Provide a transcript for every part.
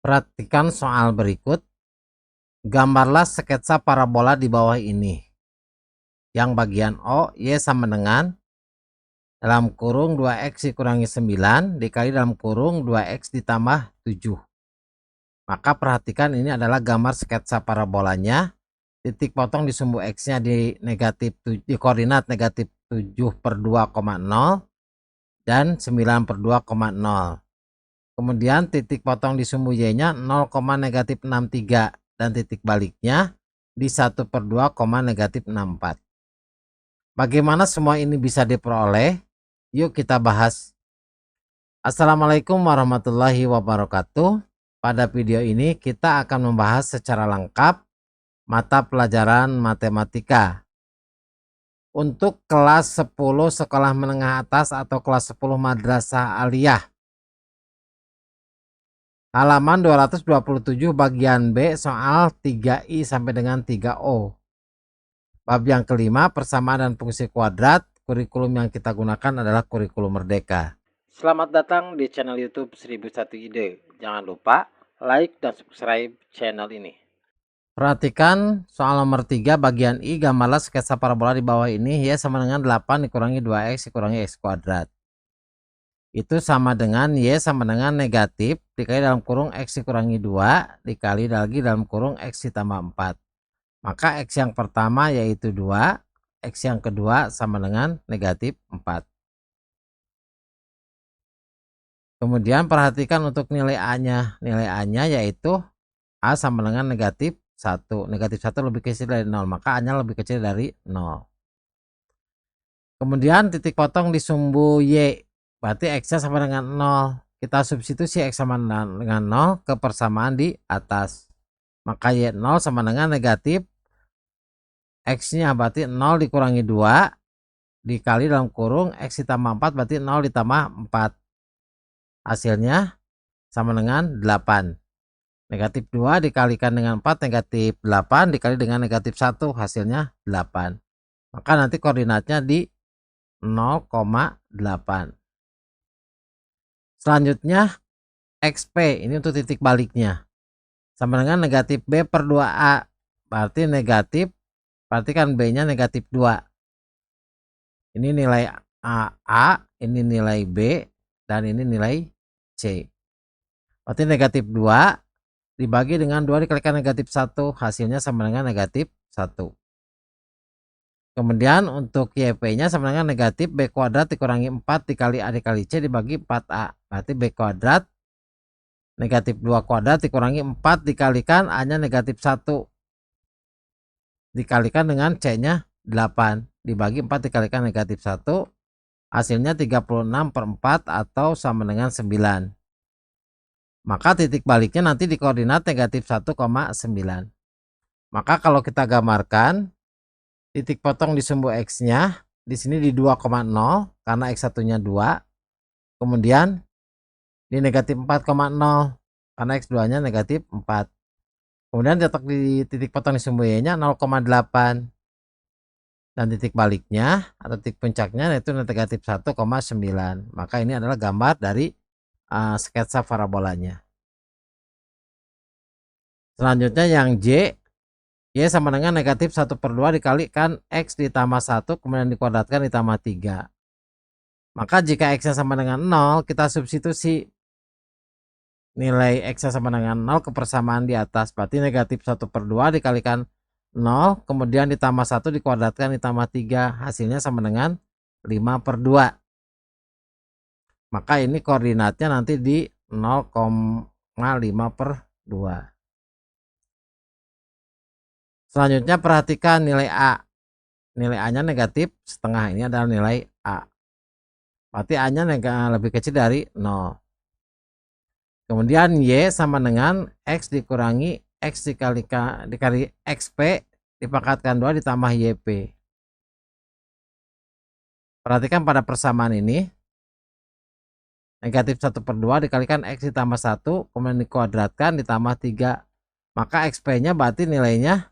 Perhatikan soal berikut. Gambarlah sketsa parabola di bawah ini. Yang bagian O, Y sama dengan dalam kurung 2x dikurangi 9 dikali dalam kurung 2x ditambah 7. Maka perhatikan ini adalah gambar sketsa parabolanya. Titik potong di sumbu x-nya di koordinat negatif 7/2,0 dan 9/2,0. Kemudian titik potong di sumbu y-nya 0,-63 dan titik baliknya di 1/2,-64. Bagaimana semua ini bisa diperoleh? Yuk kita bahas. Assalamualaikum warahmatullahi wabarakatuh. Pada video ini kita akan membahas secara lengkap mata pelajaran matematika. Untuk kelas 10 sekolah menengah atas atau kelas 10 madrasah aliyah. Halaman 227 bagian B soal 3I sampai dengan 3O. Bab yang kelima, persamaan dan fungsi kuadrat. Kurikulum yang kita gunakan adalah kurikulum Merdeka. Selamat datang di channel YouTube 1001 Ide. Jangan lupa like dan subscribe channel ini. Perhatikan soal nomor 3 bagian I, gambarlah sketsa parabola di bawah ini. Y sama dengan 8 dikurangi 2x dikurangi x kuadrat. Itu sama dengan Y sama dengan negatif dikali dalam kurung X dikurangi 2 dikali lagi dalam kurung X ditambah 4. Maka X yang pertama yaitu 2, X yang kedua sama dengan negatif 4. Kemudian perhatikan untuk nilai A-nya. Nilai A-nya yaitu A sama dengan negatif 1. Negatif 1 lebih kecil dari 0, maka A-nya lebih kecil dari 0. Kemudian titik potong di sumbu Y. Berarti X-nya sama dengan 0. Kita substitusi X sama dengan 0 ke persamaan di atas. Maka Y0 sama dengan negatif. X-nya berarti 0 dikurangi 2. Dikali dalam kurung X ditambah 4 berarti 0 ditambah 4. Hasilnya sama dengan 8. Negatif 2 dikalikan dengan 4, negatif 8 dikali dengan negatif 1. Hasilnya 8. Maka nanti koordinatnya di 0,8. Selanjutnya XP ini untuk titik baliknya sama dengan negatif B per 2A, berarti negatif, berarti kan B nya negatif 2. Ini nilai A, ini nilai B, dan ini nilai C. Berarti negatif 2 dibagi dengan 2 dikalikan negatif 1, hasilnya sama dengan negatif 1. Kemudian untuk YP nya sama dengan negatif B kuadrat dikurangi 4 dikali A dikali C dibagi 4A. Berarti B kuadrat negatif 2 kuadrat dikurangi 4 dikalikan A nya negatif 1. Dikalikan dengan C nya 8. Dibagi 4 dikalikan negatif 1. Hasilnya 36/4 atau sama dengan 9. Maka titik baliknya nanti di koordinat negatif 1,9. Maka kalau kita gambarkan titik potong di sumbu X-nya di sini di 2,0 karena X1-nya 2. Kemudian di negatif 4,0 karena X2-nya negatif 4. Kemudian letak di titik potong di sumbu Y-nya 0,8. Dan titik baliknya atau titik puncaknya yaitu negatif 1,9. Maka ini adalah gambar dari sketsa parabolanya. Selanjutnya yang J. Y sama dengan negatif 1/2 dikalikan X ditambah 1 kemudian dikuadratkan ditambah 3. Maka jika X nya sama dengan 0 kita substitusi nilai X nya sama dengan 0 ke persamaan di atas. Berarti negatif 1/2 dikalikan 0 kemudian ditambah 1 dikuadratkan ditambah 3. Hasilnya sama dengan 5/2. Maka ini koordinatnya nanti di 0,5/2. Selanjutnya perhatikan nilai A. Nilai A nya negatif setengah, ini adalah nilai A. Berarti A nya lebih kecil dari 0. Kemudian Y sama dengan X dikurangi X dikali XP dipangkatkan 2 ditambah YP. Perhatikan pada persamaan ini. Negatif 1/2 dikalikan X ditambah 1 kemudian dikuadratkan ditambah 3. Maka XP nya berarti nilainya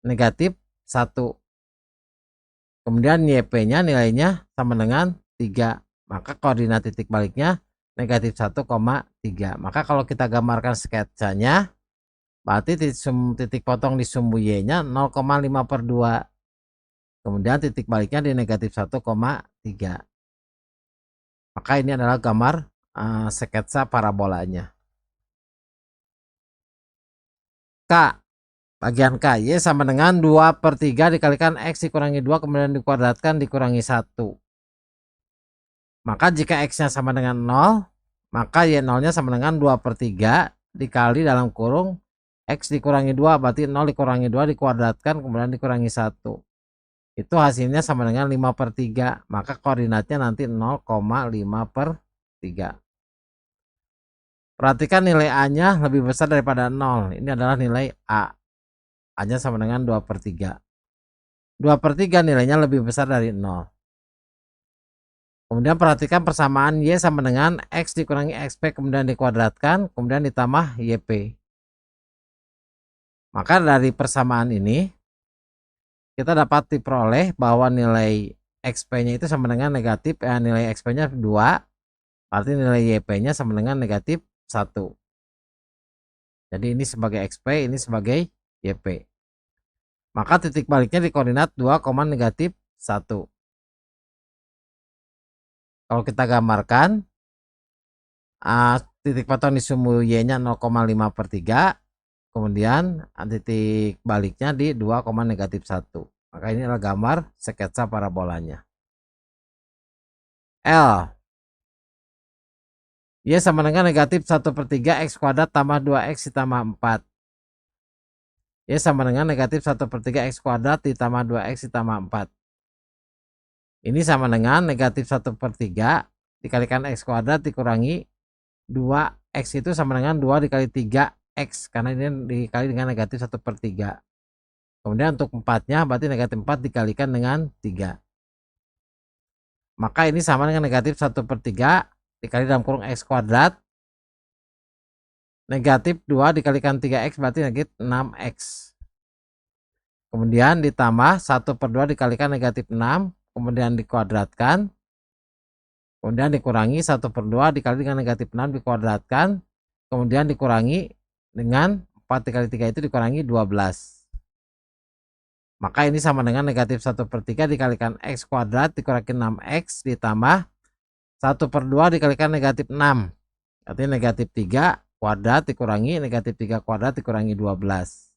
negatif 1. Kemudian YP nya nilainya sama dengan 3. Maka koordinat titik baliknya negatif 1,3. Maka kalau kita gambarkan sketsanya, berarti titik potong di sumbu Y-nya 0,5/2. Kemudian titik baliknya di negatif 1,3. Maka ini adalah gambar sketsa parabolanya. K. Bagian K, Y sama dengan 2/3 dikalikan X dikurangi 2 kemudian dikuadratkan dikurangi 1. Maka jika X-nya sama dengan 0, maka Y0-nya sama dengan 2/3 dikali dalam kurung X dikurangi 2, berarti 0 dikurangi 2 dikuadratkan kemudian dikurangi 1. Itu hasilnya sama dengan 5/3, maka koordinatnya nanti 0,5/3. Perhatikan nilai A-nya lebih besar daripada 0. Ini adalah nilai A. A-nya sama dengan 2/3. 2/3 nilainya lebih besar dari 0. Kemudian perhatikan persamaan Y sama dengan X dikurangi XP kemudian dikuadratkan kemudian ditambah YP. Maka dari persamaan ini kita dapat diperoleh bahwa nilai XP-nya itu sama dengan negatif, nilai XP-nya 2, berarti nilai YP-nya sama dengan negatif 1. Jadi ini sebagai XP, ini sebagai YP. Maka titik baliknya di koordinat 2, negatif 1. Kalau kita gambarkan, titik potong di sumbu Y-nya 0,5/3, kemudian titik baliknya di 2, negatif 1. Maka ini adalah gambar sketsa parabolanya. L. Y sama dengan negatif 1/3 X kuadrat tambah 2X ditambah 4. Y sama dengan negatif 1/3 X kuadrat ditambah 2X ditambah 4. Ini sama dengan negatif 1/3 dikalikan X kuadrat dikurangi 2X itu sama dengan 2 dikali 3X, karena ini dikali dengan negatif 1/3. Kemudian untuk 4-nya berarti negatif 4 dikalikan dengan 3. Maka ini sama dengan negatif 1/3 dikali dalam kurung X kuadrat. Negatif 2 dikalikan 3X berarti negatif 6X. Kemudian ditambah 1/2 dikalikan negatif 6. Kemudian dikuadratkan. Kemudian dikurangi 1/2 dikali dengan negatif 6 dikuadratkan. Kemudian dikurangi dengan 4 dikali 3 itu dikurangi 12. Maka ini sama dengan negatif 1/3 dikalikan X kuadrat dikurangi 6X ditambah 1/2 dikalikan negatif 6. Berarti negatif 3 kuadrat dikurangi negatif 3 kuadrat dikurangi 12.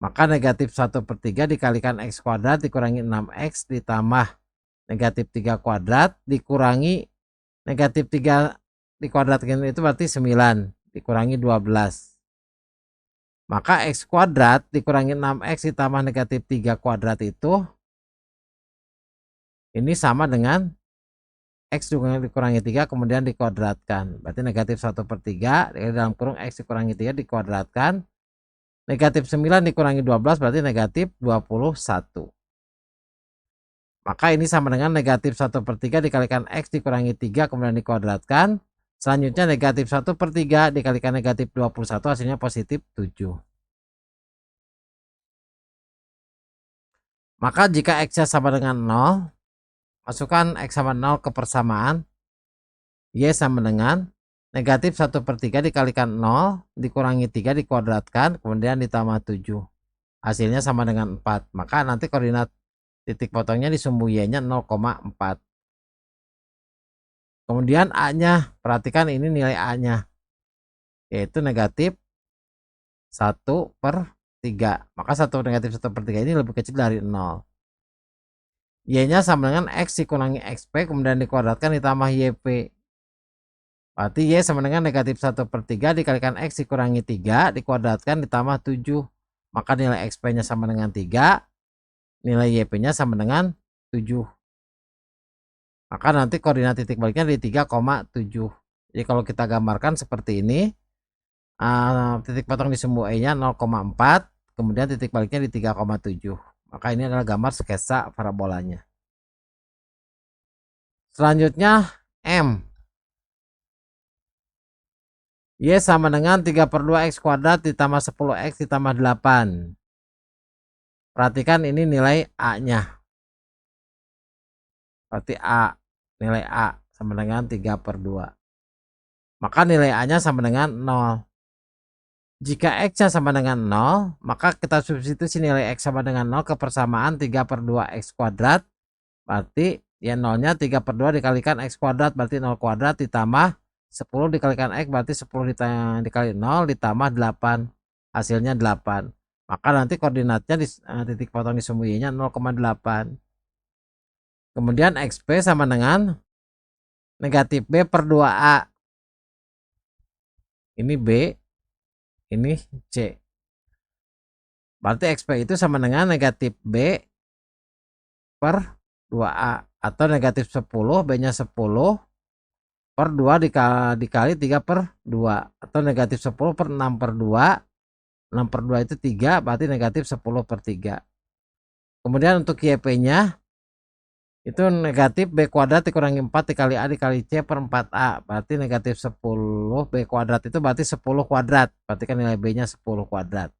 Maka negatif 1/3 dikalikan X kuadrat dikurangi 6X ditambah negatif 3 kuadrat dikurangi negatif 3 dikuadratkan itu berarti 9 dikurangi 12. Maka X kuadrat dikurangi 6X ditambah negatif 3 kuadrat itu ini sama dengan X dikurangi 3 kemudian dikuadratkan. Berarti negatif 1/3 dalam kurung X dikurangi 3 dikuadratkan. Negatif 9 dikurangi 12 berarti negatif 21. Maka ini sama dengan negatif 1/3 dikalikan X dikurangi 3 kemudian dikuadratkan. Selanjutnya negatif 1/3 dikalikan negatif 21 hasilnya positif 7. Maka jika X-nya sama dengan 0, masukkan X sama 0 ke persamaan. Y sama dengan negatif 1/3 dikalikan 0 dikurangi 3 dikuadratkan kemudian ditambah 7. Hasilnya sama dengan 4. Maka nanti koordinat titik potongnya di sumbu Y-nya 0,4. Kemudian A-nya, perhatikan ini nilai A-nya, yaitu negatif 1/3. Maka 1 negatif 1/3 ini lebih kecil dari 0. Y-nya sama dengan X dikurangi XP kemudian dikuadratkan ditambah YP. Berarti Y sama dengan negatif 1/3 dikalikan X dikurangi 3 dikuadratkan ditambah 7. Maka nilai XP-nya sama dengan 3. Nilai YP-nya sama dengan 7. Maka nanti koordinat titik baliknya di 3,7. Jadi kalau kita gambarkan seperti ini, titik potong di sumbu E-nya 0,4, kemudian titik baliknya di 3,7. Maka ini adalah gambar sketsa parabolanya. Selanjutnya M. Y sama dengan 3/2 X kuadrat ditambah 10X ditambah 8. Perhatikan ini nilai A-nya. Berarti A, nilai A sama dengan 3/2. Maka nilai A-nya sama dengan 0. Jika X-nya sama dengan 0, maka kita substitusi nilai X sama dengan 0 ke persamaan 3/2 X kuadrat. Berarti ya 0-nya 3/2 dikalikan X kuadrat, berarti 0 kuadrat ditambah 10 dikalikan X, berarti 10 dikali 0 ditambah 8. Hasilnya 8. Maka nanti koordinatnya di titik potong di sumbu Y-nya 0,8. Kemudian XP sama dengan negatif B per 2A. Ini B, ini C. Berarti XP itu sama dengan negatif B per 2A. Atau negatif 10, B-nya 10 per 2 dikali 3/2. Atau negatif 10 per 6/2. 6/2 itu 3, berarti negatif 10/3. Kemudian untuk YP-nya itu negatif B kuadrat dikurangi 4 dikali A dikali C per 4A. Berarti negatif 10 B kuadrat itu berarti 10 kuadrat. Berarti kan nilai B-nya 10 kuadrat.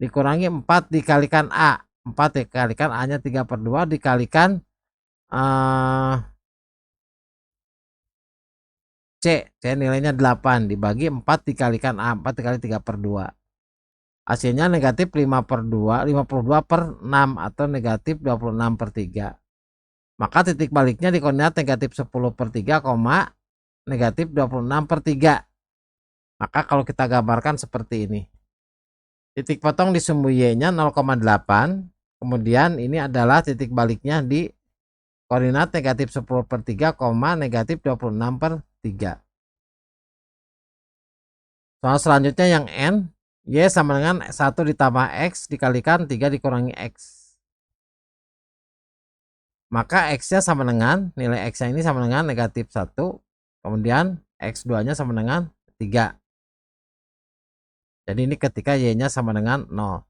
Dikurangi 4 dikalikan A. 4 dikalikan A-nya 3/2 dikalikan C. C nilainya 8 dibagi 4 dikalikan A. 4 dikali 3/2. Hasilnya negatif 5/2, 52/6 atau negatif 26/3. Maka titik baliknya di koordinat negatif 10/3, negatif 26/3. Maka kalau kita gambarkan seperti ini. Titik potong di sumbu Y-nya 0,8. Kemudian ini adalah titik baliknya di koordinat negatif 10/3, negatif 26/3. Soal selanjutnya yang N. Y sama dengan 1 ditambah X dikalikan 3 dikurangi X. Maka X-nya sama dengan, nilai X-nya ini sama dengan negatif 1. Kemudian X2-nya sama dengan 3. Jadi ini ketika Y-nya sama dengan 0.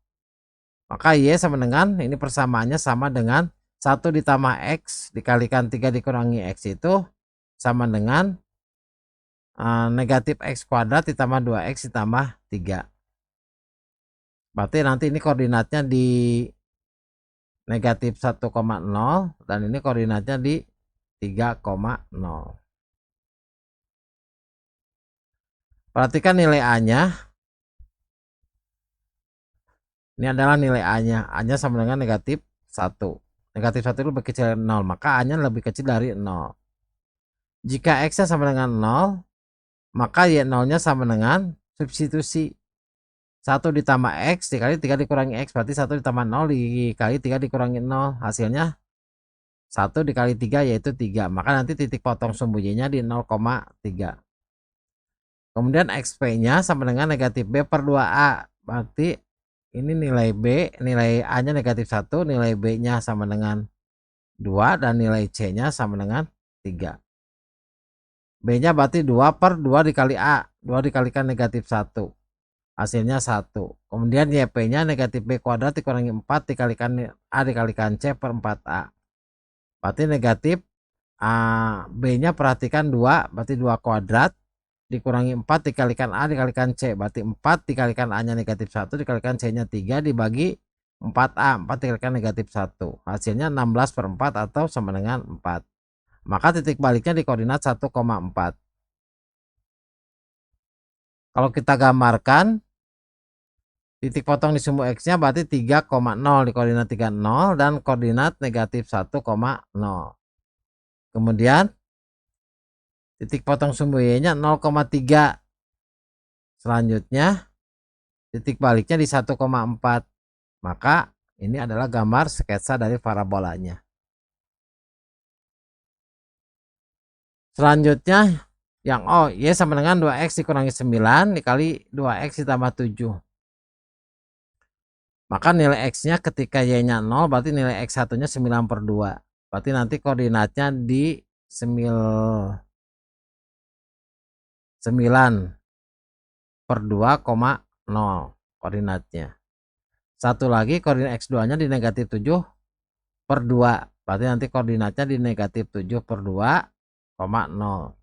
Maka Y sama dengan, ini persamaannya sama dengan 1 ditambah X dikalikan 3 dikurangi X itu sama dengan negatif X kuadrat ditambah 2X ditambah 3. Berarti nanti ini koordinatnya di negatif 1,0 dan ini koordinatnya di 3,0. Perhatikan nilai A-nya. Ini adalah nilai A-nya. A-nya sama dengan negatif 1. Negatif 1 itu lebih kecil dari 0, maka A-nya lebih kecil dari 0. Jika X-nya sama dengan 0, maka Y0-nya sama dengan substitusi 1 ditambah X dikali 3 dikurangi X, berarti 1 ditambah 0 dikali 3 dikurangi 0, hasilnya 1 dikali 3 yaitu 3. Maka nanti titik potong sumbu Y-nya di 0,3. Kemudian XP-nya sama dengan negatif B per 2A. Berarti ini nilai B, nilai A-nya negatif 1, nilai B-nya sama dengan 2, dan nilai C-nya sama dengan 3. B-nya berarti 2 per 2 dikali A. 2 dikalikan negatif 1. Hasilnya 1. Kemudian YP-nya negatif B kuadrat dikurangi 4 dikalikan A dikalikan C per 4A. Berarti negatif B-nya perhatikan 2, berarti 2 kuadrat dikurangi 4 dikalikan A dikalikan C. Berarti 4 dikalikan A-nya negatif 1 dikalikan C-nya 3 dibagi 4A. 4 dikalikan negatif 1. Hasilnya 16/4 atau sama dengan 4. Maka titik baliknya di koordinat 1,4. Kalau kita gambarkan, titik potong di sumbu X-nya berarti 3,0 di koordinat 30 dan koordinat negatif 1,0. Kemudian titik potong sumbu Y-nya 0,3. Selanjutnya titik baliknya di 1,4. Maka ini adalah gambar sketsa dari parabolanya. Selanjutnya yang O, Y sama dengan 2X dikurangi 9 dikali 2X ditambah 7. Maka nilai X-nya ketika Y-nya 0, berarti nilai X1-nya 9/2. Berarti nanti koordinatnya di 9/2, koordinatnya. Satu lagi koordinat X2-nya di negatif 7/2. Berarti nanti koordinatnya di negatif 7/2,0.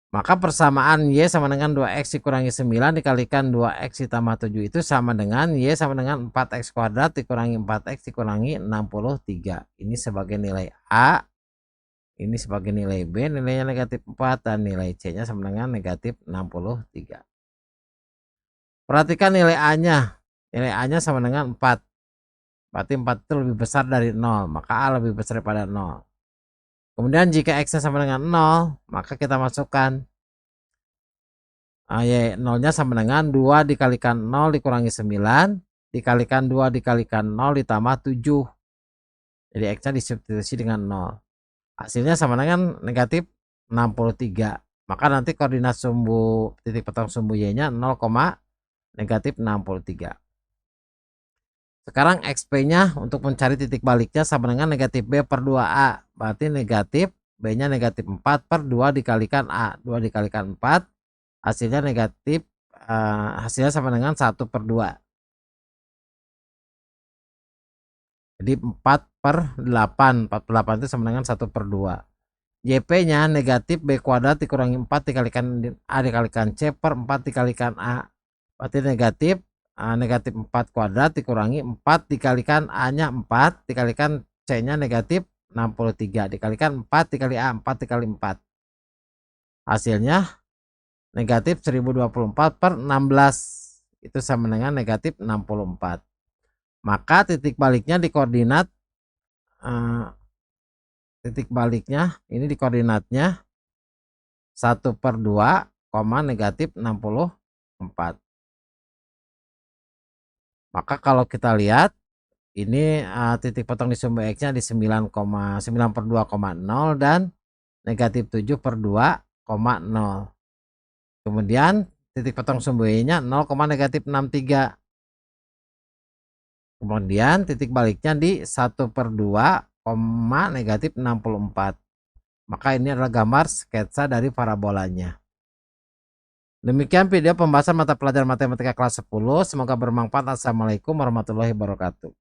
Maka persamaan Y sama dengan 2X dikurangi 9 dikalikan 2X ditambah 7 itu sama dengan Y sama dengan 4X kuadrat dikurangi 4X dikurangi 63. Ini sebagai nilai A. Ini sebagai nilai B, nilainya negatif 4, dan nilai C-nya sama dengan negatif 63. Perhatikan nilai A-nya. Nilai A-nya sama dengan 4. Berarti 4 itu lebih besar dari 0, maka A lebih besar daripada 0. Kemudian jika X-nya sama dengan 0, maka kita masukkan Y 0-nya sama dengan 2 dikalikan 0 dikurangi 9, dikalikan 2 dikalikan 0 ditambah 7. Jadi X-nya disubstitusi dengan 0. Hasilnya sama dengan negatif 63. Maka nanti koordinat sumbu titik potong sumbu Y-nya 0, negatif 63. Sekarang XP-nya untuk mencari titik baliknya sama dengan negatif B per 2A. Berarti negatif B-nya negatif 4 per 2 dikalikan A. 2 dikalikan 4, hasilnya negatif, hasilnya sama dengan 1 per 2. Jadi 4 per 8. 4 per 8 itu sama dengan 1 per 2. JP-nya negatif B kuadrat dikurangi 4 dikalikan A dikalikan C per 4 dikalikan A. Berarti negatif negatif 4 kuadrat dikurangi 4 dikalikan A-nya 4 dikalikan C-nya negatif 63 dikalikan 4 dikali A, 4 dikali 4. Hasilnya negatif 1024 per 16. Itu sama dengan negatif 64. Maka titik baliknya di koordinat titik baliknya ini di koordinatnya 1 per 2, negatif 64. Maka kalau kita lihat ini titik potong di sumbu X-nya di 9 per 2,0 dan negatif 7 per 2,0. Kemudian titik potong sumbu Y-nya 0, negatif 63. Kemudian titik baliknya di 1 per 2, negatif 64. Maka ini adalah gambar sketsa dari parabolanya. Demikian video pembahasan mata pelajaran matematika kelas 10. Semoga bermanfaat. Assalamualaikum warahmatullahi wabarakatuh.